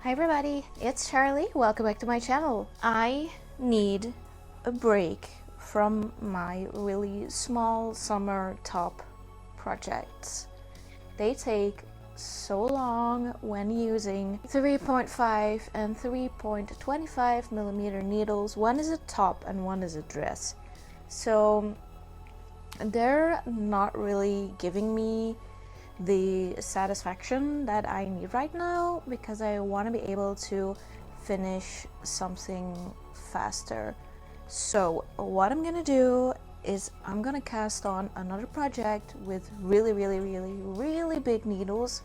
Hi everybody, it's Charlie. Welcome back to my channel. I need a break from my really small summer top projects. They take so long when using 3.5 and 3.25 millimeter needles. One is a top and one is a dress. So they're not really giving me the satisfaction that I need right now because I want to be able to finish something faster. So what I'm gonna do is I'm gonna cast on another project with really big needles,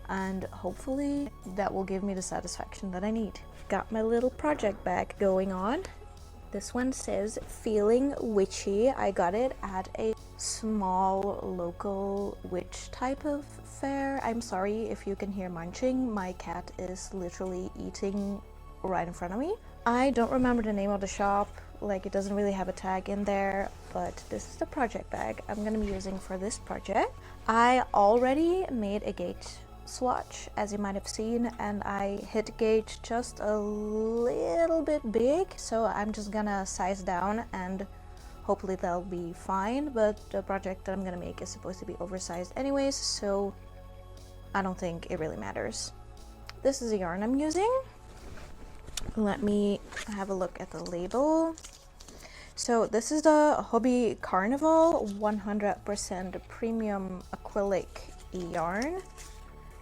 and hopefully that will give me the satisfaction that I need. Got my little project bag going on. This one says feeling witchy. I got it at a small local witch type of fair. I'm sorry if you can hear munching. My cat is literally eating right in front of me. I don't remember the name of the shop, like it doesn't really have a tag in there, but this is the project bag I'm gonna be using for this project. I already made a gauge swatch, as you might have seen, and I hit gauge just a little bit big, so I'm just gonna size down and hopefully that'll be fine. But the project that I'm gonna make is supposed to be oversized anyways, so I don't think it really matters. This is the yarn I'm using. Let me have a look at the label. So this is the Hobby Carnival 100% premium acrylic yarn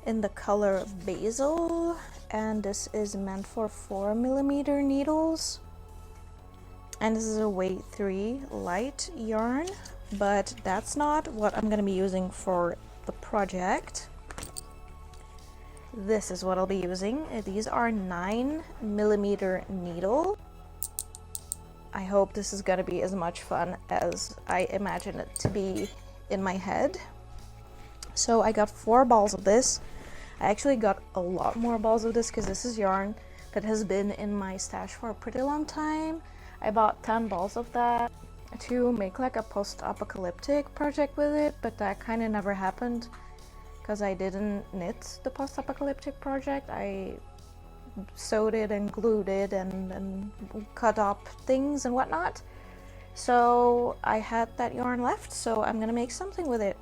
in the color basil, and this is meant for 4 millimeter needles, and this is a weight 3 light yarn, but that's not what I'm gonna be using for the project. This is what I'll be using. These are 9 millimeter needle. I hope this is gonna be as much fun as I imagine it to be in my head. So I got 4 balls of this. I actually got a lot more balls of this because this is yarn that has been in my stash for a pretty long time. I bought 10 balls of that to make like a post-apocalyptic project with it, but that kind of never happened because I didn't knit the post-apocalyptic project. I sewed it and glued it and cut up things and whatnot. So I had that yarn left, so I'm gonna make something with it.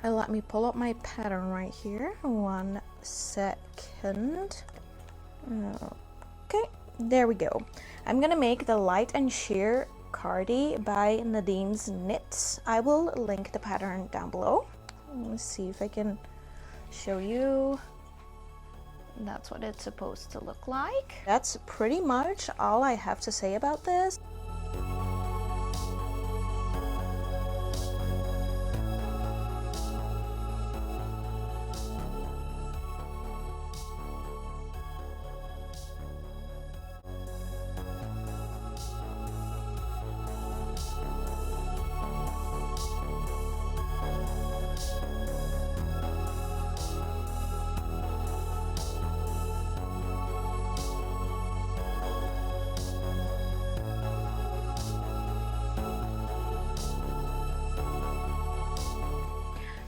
Let me pull up my pattern right here. 1 second. Okay, there we go. I'm gonna make the Light and Sheer Cardi by Nadine's Knits. I will link the pattern down below. Let's see if I can show you. That's what it's supposed to look like. That's pretty much all I have to say about this.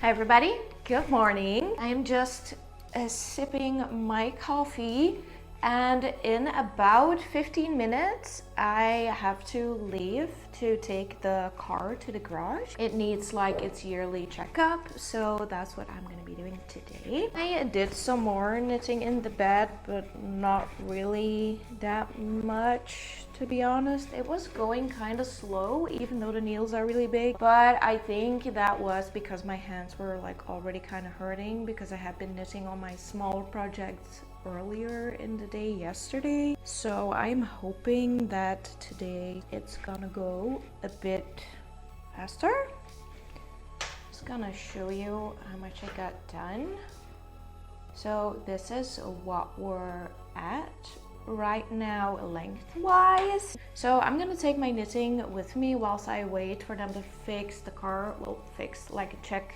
Hi everybody, good morning. I am just sipping my coffee, and in about 15 minutes I have to leave to take the car to the garage. It needs like its yearly checkup, so that's what I'm gonna be doing today. I did some more knitting in the bed, but not really that much, to be honest. It was going kind of slow, even though the needles are really big, but I think that was because my hands were like already kind of hurting because I had been knitting on my small projects earlier in the day yesterday. So I'm hoping that today it's gonna go a bit faster. Just gonna show you how much I got done. So this is what we're at right now lengthwise. So I'm gonna take my knitting with me whilst I wait for them to fix the car. Well, fix, like check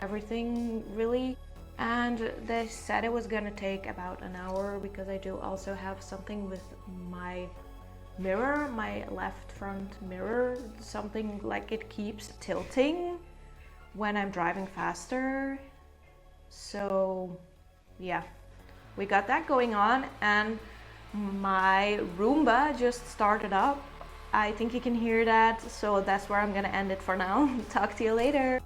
everything really. And they said it was gonna take about an hour because I do also have something with my mirror, my left front mirror, something like it keeps tilting when I'm driving faster. So yeah, we got that going on, and my Roomba just started up. I think you can hear that, so that's where I'm gonna end it for now. Talk to you later.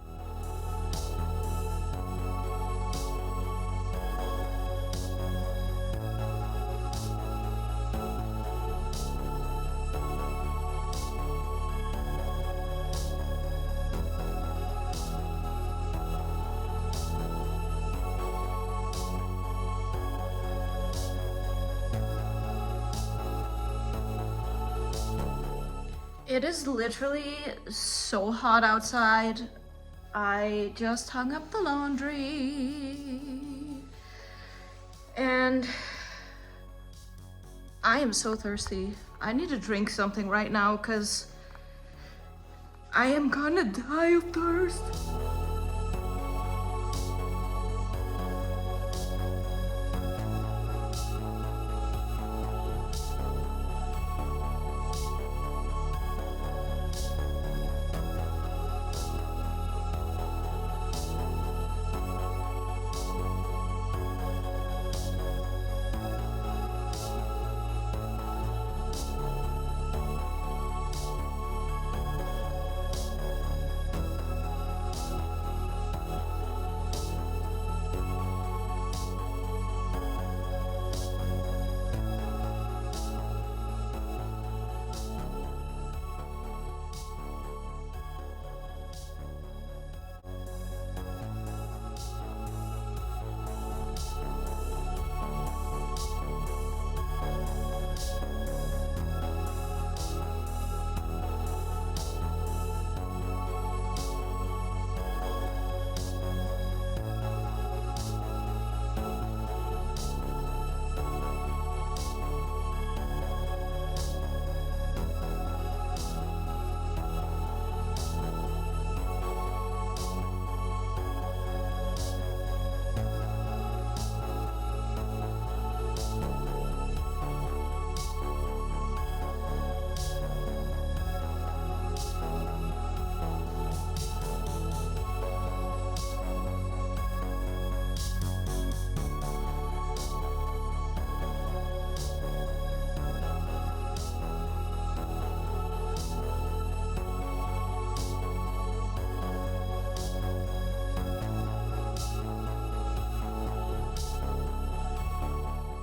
It is literally so hot outside. I just hung up the laundry and I am so thirsty. I need to drink something right now because I am gonna die of thirst.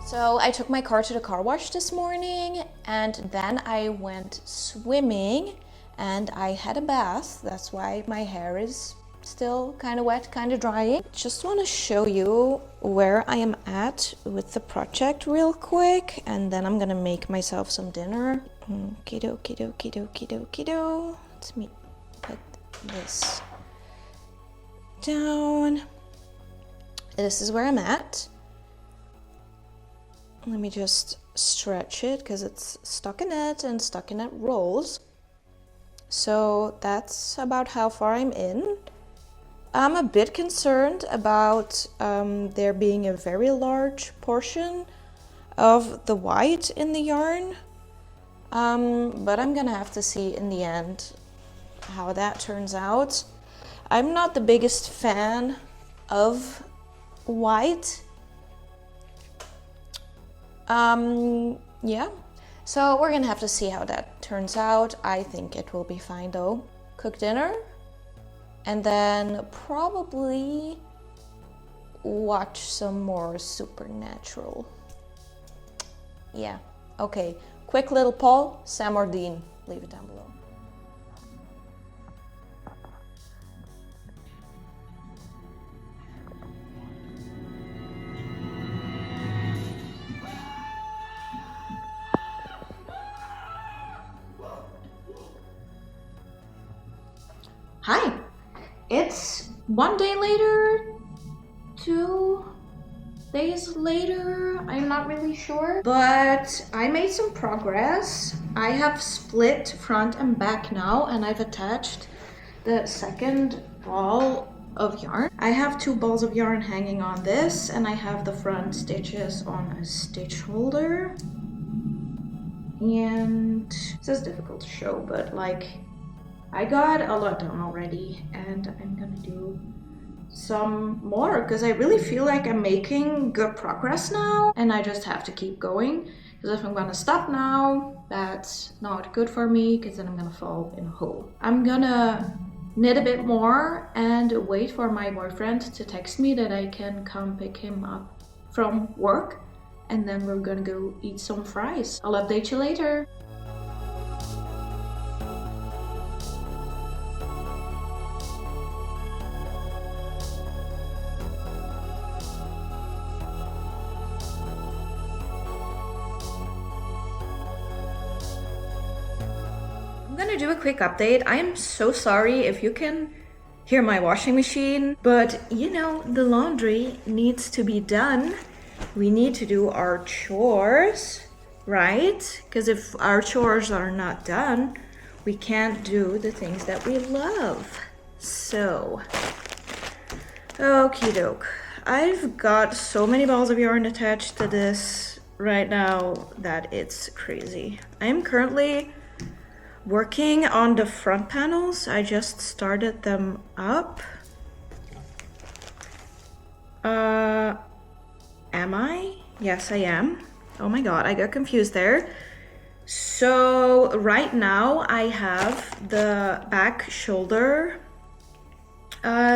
So I took my car to the car wash this morning and then I went swimming and I had a bath. That's why my hair is still kind of wet, kind of drying. Just want to show you where I am at with the project real quick, and then I'm gonna make myself some dinner. Okie dokie dokie dokie dokie do. Let me put this down. This is where I'm at. Let me just stretch it because it's stockinette and stockinette rolls. So that's about how far I'm in. I'm a bit concerned about there being a very large portion of the white in the yarn. But I'm gonna have to see in the end how that turns out. I'm not the biggest fan of white. Yeah, so we're gonna have to see how that turns out. I think it will be fine though. Cook dinner and then probably watch some more Supernatural. Yeah, okay. Quick little poll, Sam or Dean? Leave it down below. Hi, it's 1 day later, 2 days later, I'm not really sure, but I made some progress. I have split front and back now, and I've attached the second ball of yarn. I have 2 balls of yarn hanging on this, and I have the front stitches on a stitch holder. And this is difficult to show, but like, I got a lot done already, and I'm gonna do some more because I really feel like I'm making good progress now, and I just have to keep going, because if I'm gonna stop now, that's not good for me, because then I'm gonna fall in a hole. I'm gonna knit a bit more and wait for my boyfriend to text me that I can come pick him up from work, and then we're gonna go eat some fries. I'll update you later. I'm gonna do a quick update. I am so sorry if you can hear my washing machine, but you know, the laundry needs to be done. We need to do our chores, right? Because if our chores are not done, we can't do the things that we love. So, okie doke. I've got so many balls of yarn attached to this right now that it's crazy. I'm currently working on the front panels. I just started them up. Am I? Yes, I am. Oh my god, I got confused there. So right now I have the back shoulder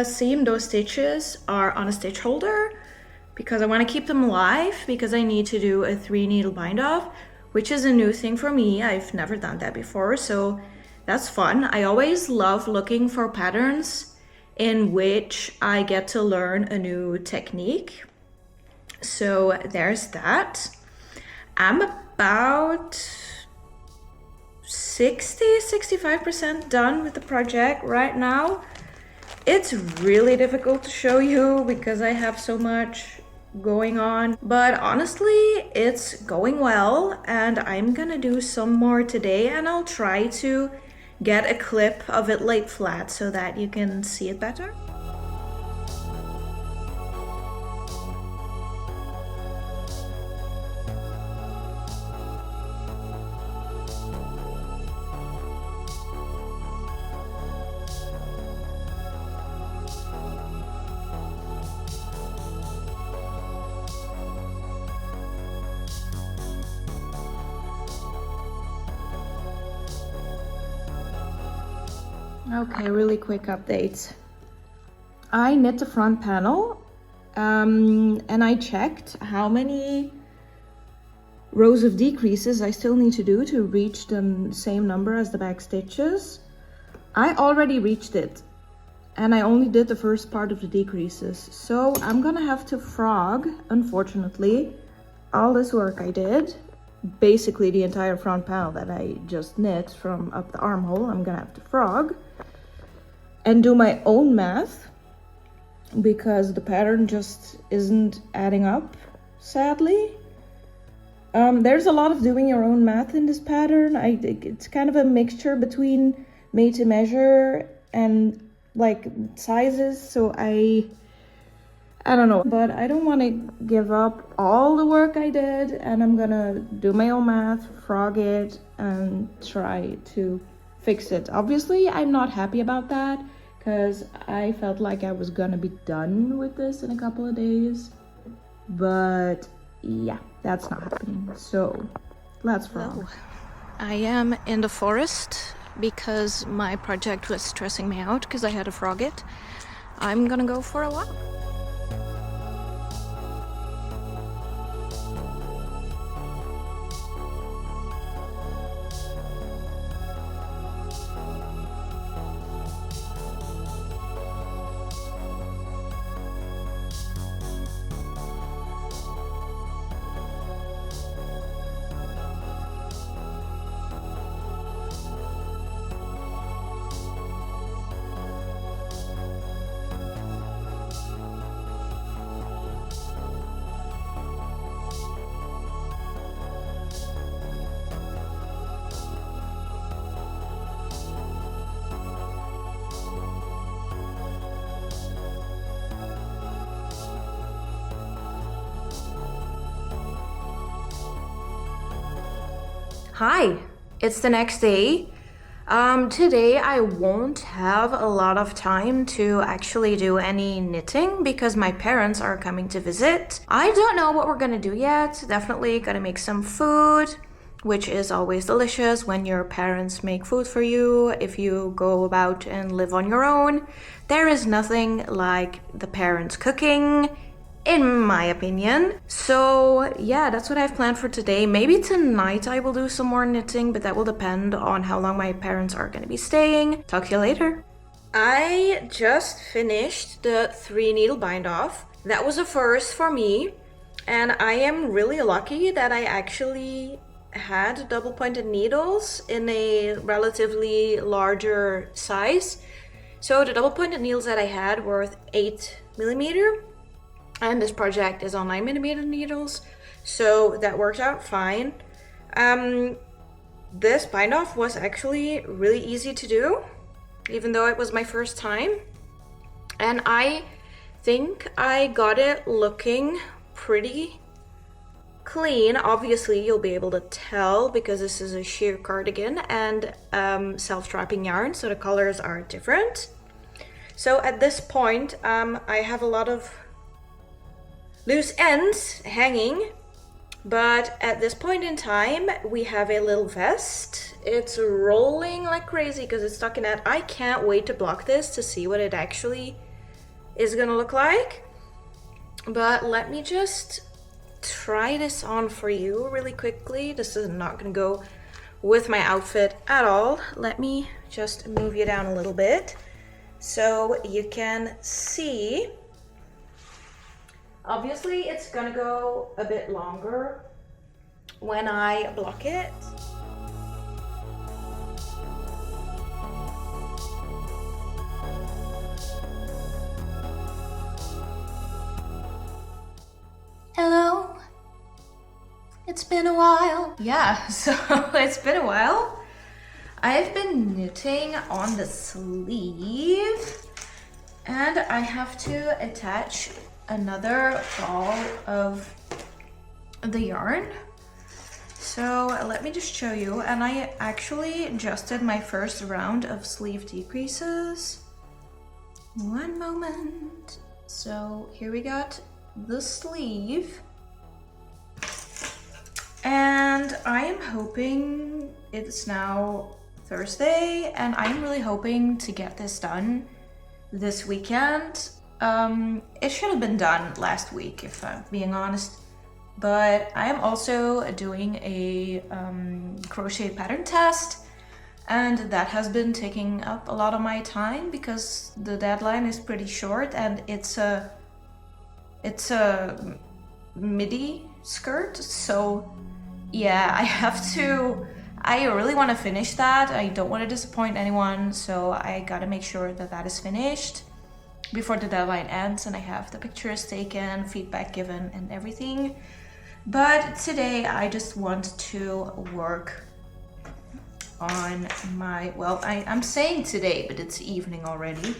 seam. Those stitches are on a stitch holder because I want to keep them alive, because I need to do a 3 needle bind off, which is a new thing for me. I've never done that before, so that's fun. I always love looking for patterns in which I get to learn a new technique. So there's that. I'm about 65% done with the project right now. It's really difficult to show you because I have so much going on, but honestly it's going well, and I'm gonna do some more today, and I'll try to get a clip of it laid flat so that you can see it better. Okay, really quick update. I knit the front panel and I checked how many rows of decreases I still need to do to reach the same number as the back stitches. I already reached it, and I only did the first part of the decreases. So I'm gonna have to frog, unfortunately, all this work I did. Basically the entire front panel that I just knit from up the armhole, I'm gonna have to frog and do my own math, because the pattern just isn't adding up, sadly. There's a lot of doing your own math in this pattern. I think it's kind of a mixture between made to measure and like sizes, so I don't know, but I don't want to give up all the work I did, and I'm gonna do my own math, frog it, and try to fix it. Obviously, I'm not happy about that, because I felt like I was gonna be done with this in a couple of days, but yeah, that's not happening. So let's frog. I am in the forest because my project was stressing me out because I had to frog it. I'm gonna go for a walk. Hi, it's the next day. Today I won't have a lot of time to actually do any knitting because my parents are coming to visit. I don't know what we're gonna do yet. Definitely gonna make some food, which is always delicious when your parents make food for you. If you go about and live on your own, there is nothing like the parents cooking, in my opinion. So yeah, that's what I've planned for today. Maybe tonight I will do some more knitting, but that will depend on how long my parents are going to be staying. Talk to you later. I just finished the 3-needle bind off. That was a first for me, and I am really lucky that I actually had double pointed needles in a relatively larger size. So the double pointed needles that I had were 8mm, and this project is on 9mm needles, so that worked out fine. This bind off was actually really easy to do, even though it was my first time, and I think I got it looking pretty clean. Obviously you'll be able to tell because this is a sheer cardigan and self-strapping yarn, so the colors are different. So at this point I have a lot of loose ends hanging, but at this point in time we have a little vest. It's rolling like crazy because it's stuck in that. I can't wait to block this to see what it actually is gonna look like, but let me just try this on for you really quickly. This is not gonna go with my outfit at all. Let me just move you down a little bit so you can see. Obviously, it's gonna go a bit longer when I block it. Hello. It's been a while. Yeah, so it's been a while. I've been knitting on the sleeve, and I have to attach another ball of the yarn. So let me just show you, and I actually just did my first round of sleeve decreases. One moment. So here we got the sleeve, and I am hoping, it's now Thursday, and I'm really hoping to get this done this weekend. It should have been done last week, if I'm being honest, but I am also doing a crochet pattern test, and that has been taking up a lot of my time because the deadline is pretty short, and it's a midi skirt. So yeah, I really want to finish that. I don't want to disappoint anyone, so I gotta make sure that that is finished before the deadline ends and I have the pictures taken, feedback given and everything. But today I just want to work on my, well, I'm saying today, but it's evening already,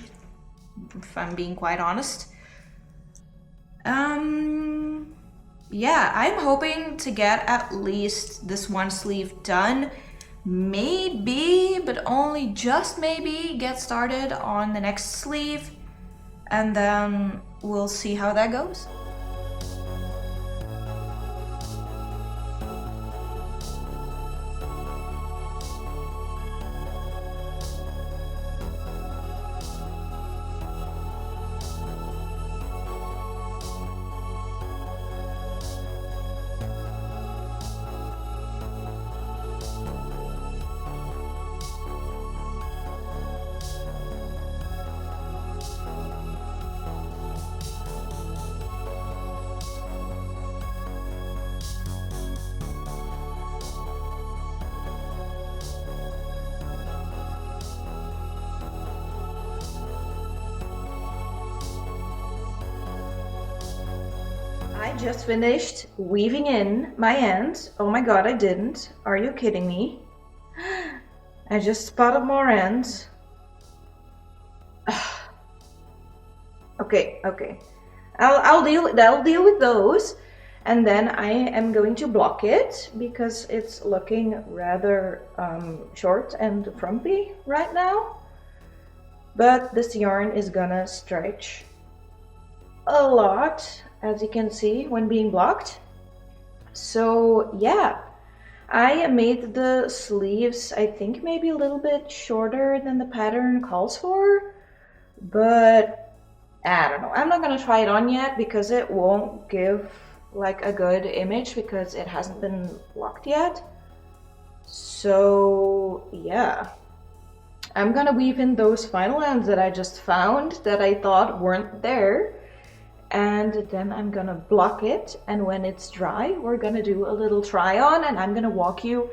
if I'm being quite honest. Yeah, I'm hoping to get at least this one sleeve done. Maybe, but only just maybe, get started on the next sleeve, and then we'll see how that goes. I just finished weaving in my ends. Oh my god, I didn't. Are you kidding me? I just spotted more ends. Okay. I'll deal with those. And then I am going to block it because it's looking rather short and frumpy right now. But this yarn is gonna stretch a lot, as you can see, when being blocked. So yeah, I made the sleeves, I think maybe a little bit shorter than the pattern calls for, but I don't know. I'm not gonna try it on yet because it won't give like a good image because it hasn't been blocked yet. So yeah, I'm gonna weave in those final ends that I just found that I thought weren't there, and then I'm gonna block it, and when it's dry we're gonna do a little try on, and I'm gonna walk you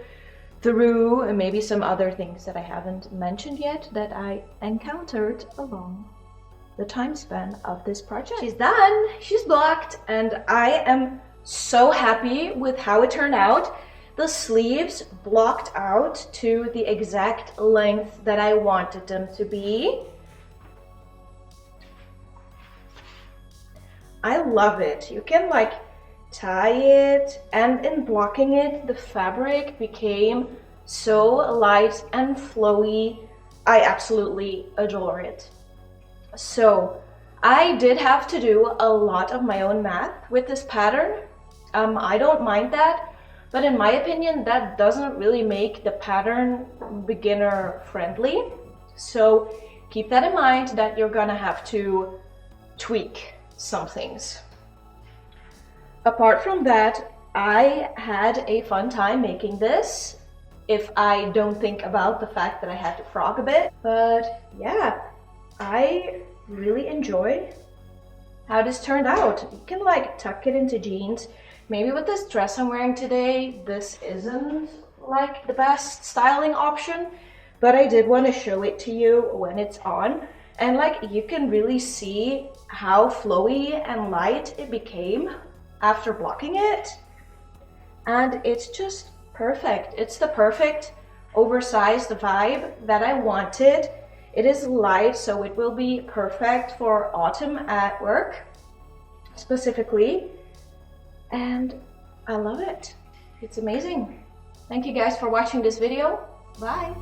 through maybe some other things that I haven't mentioned yet that I encountered along the time span of this project. She's done, she's blocked, and I am so happy with how it turned out. The sleeves blocked out to the exact length that I wanted them to be. I love it. You can like tie it, and in blocking it, the fabric became so light and flowy. I absolutely adore it. So I did have to do a lot of my own math with this pattern. I don't mind that, but in my opinion, that doesn't really make the pattern beginner friendly. So keep that in mind, that you're gonna have to tweak some things. Apart from that, I had a fun time making this, if I don't think about the fact that I had to frog a bit. But yeah, I really enjoy how this turned out. You can like tuck it into jeans. Maybe with this dress I'm wearing today, this isn't like the best styling option, but I did want to show it to you when it's on. And like you can really see how flowy and light it became after blocking it. And it's just perfect. It's the perfect oversized vibe that I wanted. It is light, so it will be perfect for autumn at work specifically. And I love it. It's amazing. Thank you guys for watching this video. Bye.